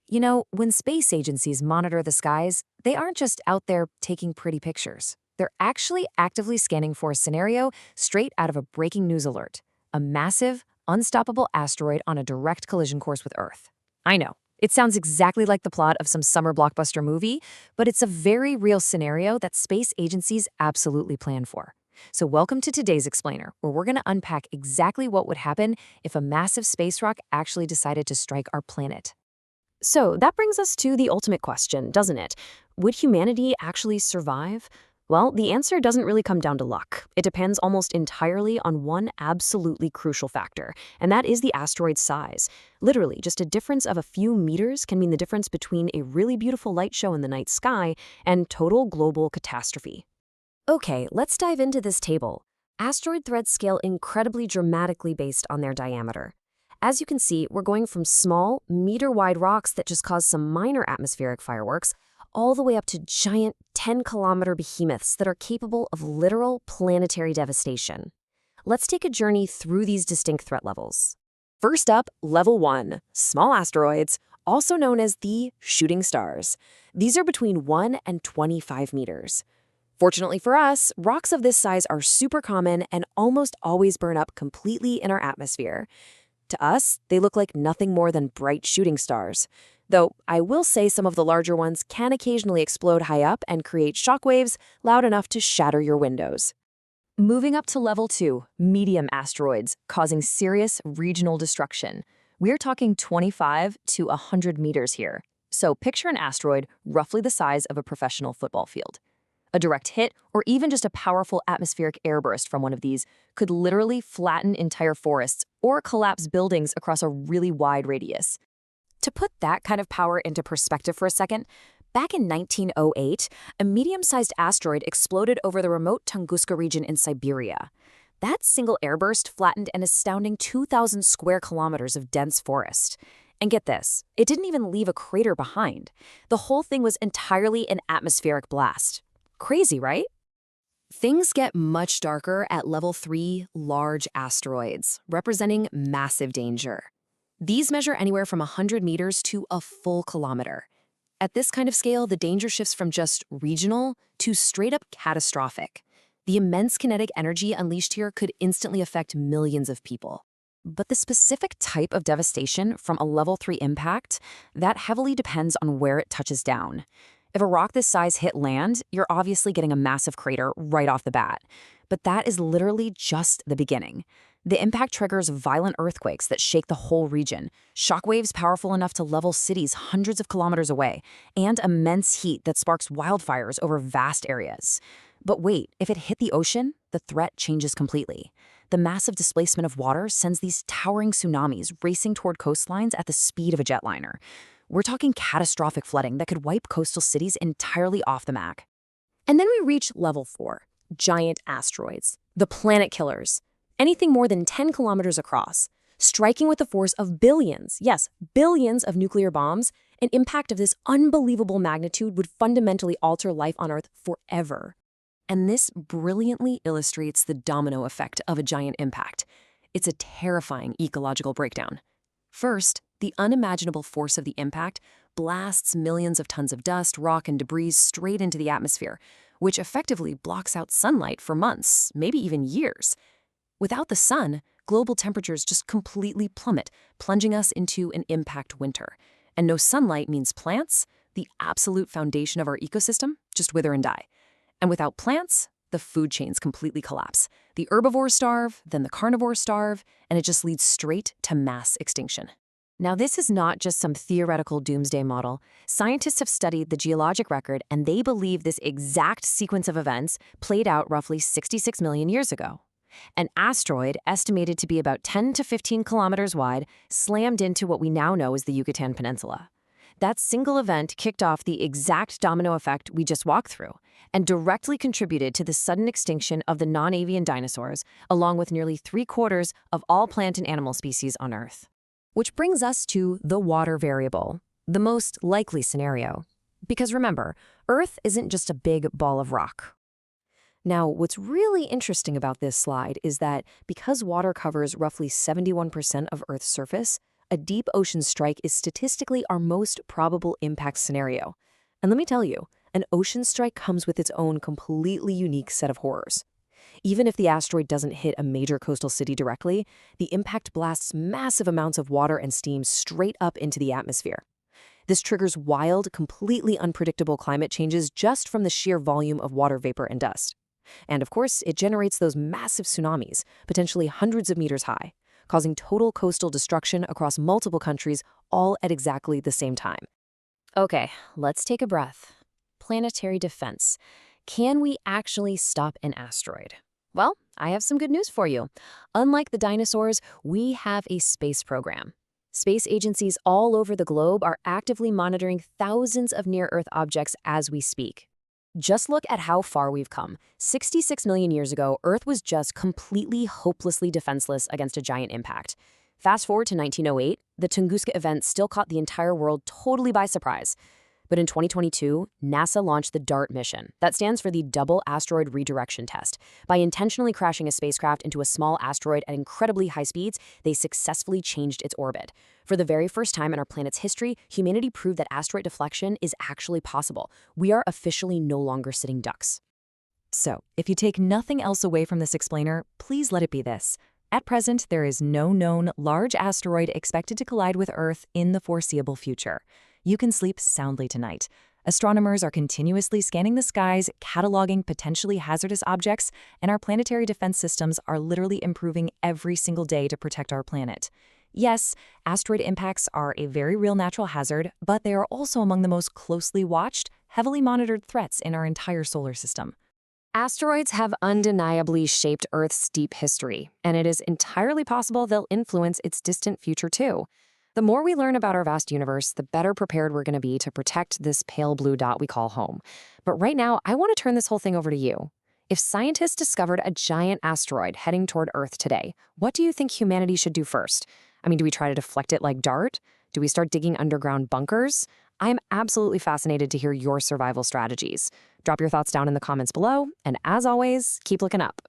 You know, when space agencies monitor the skies, they aren't just out there taking pretty pictures. They're actually actively scanning for a scenario straight out of a breaking news alert: a massive, unstoppable asteroid on a direct collision course with Earth. I know, it sounds exactly like the plot of some summer blockbuster movie, but it's a very real scenario that space agencies absolutely plan for. So welcome to today's Explainer, where we're going to unpack exactly what would happen if a massive space rock actually decided to strike our planet. So that brings us to the ultimate question, doesn't it? Would humanity actually survive? Well, the answer doesn't really come down to luck. It depends almost entirely on one absolutely crucial factor, and that is the asteroid's size. Literally, just a difference of a few meters can mean the difference between a really beautiful light show in the night sky and total global catastrophe. Okay, let's dive into this table. Asteroid threats scale incredibly dramatically based on their diameter. As you can see, we're going from small, meter-wide rocks that just cause some minor atmospheric fireworks, all the way up to giant 10-kilometer behemoths that are capable of literal planetary devastation. Let's take a journey through these distinct threat levels. First up, Level 1, small asteroids, also known as the shooting stars. These are between 1 and 25 meters. Fortunately for us, rocks of this size are super common and almost always burn up completely in our atmosphere. To us, they look like nothing more than bright shooting stars. Though I will say some of the larger ones can occasionally explode high up and create shockwaves loud enough to shatter your windows. Moving up to Level 2, medium asteroids, causing serious regional destruction. We're talking 25 to 100 meters here. So picture an asteroid roughly the size of a professional football field. A direct hit, or even just a powerful atmospheric airburst from one of these, could literally flatten entire forests or collapse buildings across a really wide radius. To put that kind of power into perspective for a second, back in 1908, a medium-sized asteroid exploded over the remote Tunguska region in Siberia. That single airburst flattened an astounding 2,000 square kilometers of dense forest. And get this, it didn't even leave a crater behind. The whole thing was entirely an atmospheric blast. Crazy, right? Things get much darker at Level 3, large asteroids, representing massive danger. These measure anywhere from 100 meters to a full kilometer. At this kind of scale, the danger shifts from just regional to straight-up catastrophic. The immense kinetic energy unleashed here could instantly affect millions of people. But the specific type of devastation from a Level 3 impact, that heavily depends on where it touches down. If a rock this size hit land, you're obviously getting a massive crater right off the bat. But that is literally just the beginning. The impact triggers violent earthquakes that shake the whole region, shockwaves powerful enough to level cities hundreds of kilometers away, and immense heat that sparks wildfires over vast areas. But wait, if it hit the ocean, the threat changes completely. The massive displacement of water sends these towering tsunamis racing toward coastlines at the speed of a jetliner. We're talking catastrophic flooding that could wipe coastal cities entirely off the map. And then we reach Level 4, giant asteroids, the planet killers. Anything more than 10 kilometers across, striking with the force of billions, yes, billions of nuclear bombs, an impact of this unbelievable magnitude would fundamentally alter life on Earth forever. And this brilliantly illustrates the domino effect of a giant impact. It's a terrifying ecological breakdown. First, the unimaginable force of the impact blasts millions of tons of dust, rock, and debris straight into the atmosphere, which effectively blocks out sunlight for months, maybe even years. Without the sun, global temperatures just completely plummet, plunging us into an impact winter. And no sunlight means plants, the absolute foundation of our ecosystem, just wither and die. And without plants, the food chains completely collapse. The herbivores starve, then the carnivores starve, and it just leads straight to mass extinction. Now, this is not just some theoretical doomsday model. Scientists have studied the geologic record, and they believe this exact sequence of events played out roughly 66 million years ago. An asteroid, estimated to be about 10 to 15 kilometers wide, slammed into what we now know as the Yucatan Peninsula. That single event kicked off the exact domino effect we just walked through and directly contributed to the sudden extinction of the non-avian dinosaurs, along with nearly 3/4 of all plant and animal species on Earth. Which brings us to the water variable, the most likely scenario. Because remember, Earth isn't just a big ball of rock. Now, what's really interesting about this slide is that because water covers roughly 71% of Earth's surface, A deep ocean strike is statistically our most probable impact scenario. And let me tell you, an ocean strike comes with its own completely unique set of horrors. Even if the asteroid doesn't hit a major coastal city directly, the impact blasts massive amounts of water and steam straight up into the atmosphere. This triggers wild, completely unpredictable climate changes just from the sheer volume of water vapor and dust. And of course, it generates those massive tsunamis, potentially hundreds of meters high, causing total coastal destruction across multiple countries all at exactly the same time. Okay, let's take a breath. Planetary defense. Can we actually stop an asteroid? Well, I have some good news for you. Unlike the dinosaurs, we have a space program. Space agencies all over the globe are actively monitoring thousands of near-Earth objects as we speak. Just look at how far we've come. 66 million years ago, Earth was just completely hopelessly defenseless against a giant impact. Fast forward to 1908, the Tunguska event still caught the entire world totally by surprise. But in 2022, NASA launched the DART mission. That stands for the Double Asteroid Redirection Test. By intentionally crashing a spacecraft into a small asteroid at incredibly high speeds, they successfully changed its orbit. For the very first time in our planet's history, humanity proved that asteroid deflection is actually possible. We are officially no longer sitting ducks. So, if you take nothing else away from this explainer, please let it be this. At present, there is no known large asteroid expected to collide with Earth in the foreseeable future. You can sleep soundly tonight. Astronomers are continuously scanning the skies, cataloging potentially hazardous objects, and our planetary defense systems are literally improving every single day to protect our planet. Yes, asteroid impacts are a very real natural hazard, but they are also among the most closely watched, heavily monitored threats in our entire solar system. Asteroids have undeniably shaped Earth's deep history, and it is entirely possible they'll influence its distant future too. The more we learn about our vast universe, the better prepared we're going to be to protect this pale blue dot we call home. But right now, I want to turn this whole thing over to you. If scientists discovered a giant asteroid heading toward Earth today, what do you think humanity should do first? I mean, do we try to deflect it like DART? Do we start digging underground bunkers? I'm absolutely fascinated to hear your survival strategies. Drop your thoughts down in the comments below, and as always, keep looking up.